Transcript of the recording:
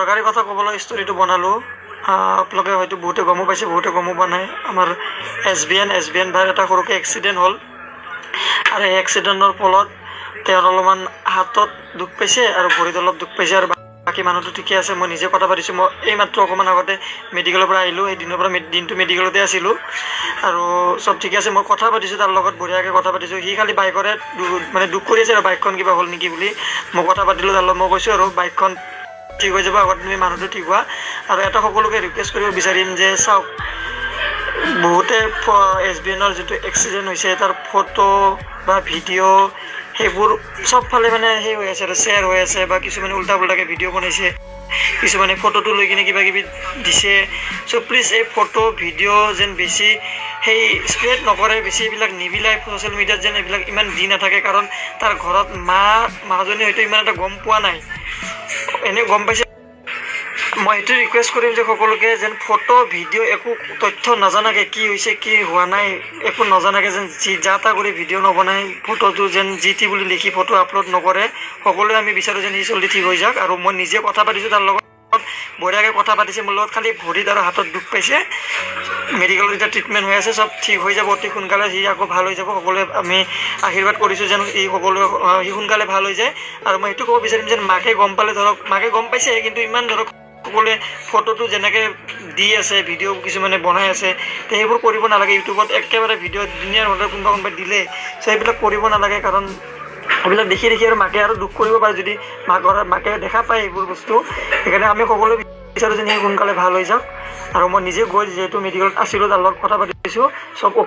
দৰকাৰী কথা ক'বলৈ ষ্টৰিটো বনালোঁ। আপোনালোকে হয়তো বহুতে গমো পাইছে, বহুতে গমো পোৱা নাই। আমাৰ এছ বি এন ভাইৰ এটা সৰুকৈ এক্সিডেণ্ট হ'ল আৰু এই এক্সিডেণ্টৰ ফলত তেওঁৰ অলপমান হাতত দুখ পাইছে আৰু ভৰিত অলপ দুখ পাইছে আৰু বাকী মানুহটো ঠিকে আছে। মই নিজে কথা পাতিছোঁ। মই এইমাত্ৰ অকণমান আগতে মেডিকেলৰ পৰা আহিলোঁ। সেই দিনৰ পৰা দিনটো মেডিকেলতে আছিলোঁ আৰু চব ঠিকে আছে। মই কথা পাতিছোঁ তাৰ লগত, বঢ়িয়াকৈ কথা পাতিছোঁ। সি খালি বাইকৰে মানে দুখ কৰি আছে আৰু বাইকখন কিবা হ'ল নেকি বুলি। মই কথা পাতিলোঁ তাৰ লগত। মই কৈছোঁ আৰু বাইকখন ঠিক হৈ যাব, আগত তুমি মানুহটো ঠিক হোৱা। আৰু এটা সকলোকে ৰিকুৱেষ্ট কৰিব বিচাৰিম যে চাওক, বহুতে এছ বি এনৰ যিটো এক্সিডেণ্ট হৈছে তাৰ ফটো বা ভিডিঅ' সেইবোৰ চবফালে মানে সেই হৈ আছে আৰু শ্বেয়াৰ হৈ আছে, বা কিছুমানে উল্টা পুল্টাকৈ ভিডিঅ' বনাইছে, কিছুমানে ফটোটো লৈ কিনে কিবা কিবি দিছে। চ' প্লিজ এই ফটো ভিডিঅ' যেন বেছি সেই স্প্ৰেড নকৰে, বেছি এইবিলাক নিবিলাই ছ'চিয়েল মিডিয়াত যেন এইবিলাক ইমান দি নাথাকে। কাৰণ তাৰ ঘৰত মাজনী হয়তো ইমান এটা গম পোৱা নাই, এনেই গম পাইছে। মই এইটো ৰিকুৱেষ্ট কৰিম যে সকলোকে যেন ফটো ভিডিঅ' একো তথ্য নজনাকৈ, কি হৈছে কি হোৱা নাই একো নজনাকৈ যেন যা তা কৰি ভিডিঅ' নবনাই, ফটোটো যেন যি টি বুলি লিখি ফটো আপলোড নকৰে। সকলোৱে আমি বিচাৰোঁ যেন সি জল্দি ঠিক হৈ যাওক। আৰু মই নিজে কথা পাতিছোঁ তাৰ লগত, বঢ়িয়াকৈ কথা পাতিছে মোৰ লগত। খালি ভৰিত আৰু হাতত দুখ পাইছে, মেডিকেলত এতিয়া ট্ৰিটমেণ্ট হৈ আছে, চব ঠিক হৈ যাব অতি সোনকালে। সি আকৌ ভাল হৈ যাব। সকলোৱে আমি আশীৰ্বাদ কৰিছোঁ যেন সি সোনকালে ভাল হৈ যায়। আৰু মই সেইটো ক'ব বিচাৰিম যেন মাকে গম পালে, ধৰক মাকে গম পাইছে কিন্তু ইমান ধৰক সকলোৱে ফটোটো যেনেকৈ দি আছে, ভিডিঅ' কিছুমানে বনাই আছে, তো সেইবোৰ কৰিব নালাগে। ইউটিউবত একেবাৰে ভিডিঅ' ধুনীয়াৰ হ'লে কোনোবাই দিলে, চ' সেইবিলাক কৰিব নালাগে। কাৰণ এইবিলাক দেখি আৰু মাকে আৰু দুখ কৰিব পাৰে যদি মাকে দেখা পায় এইবোৰ বস্তু। সেইকাৰণে আমি সকলোৱে বিচাৰোঁ যেন সি সোনকালে ভাল হৈ যাওক। আৰু মই নিজে গৈ যিহেতু মেডিকেলত আছিলোঁ তাৰ লগত কথা পাতিছোঁ, চব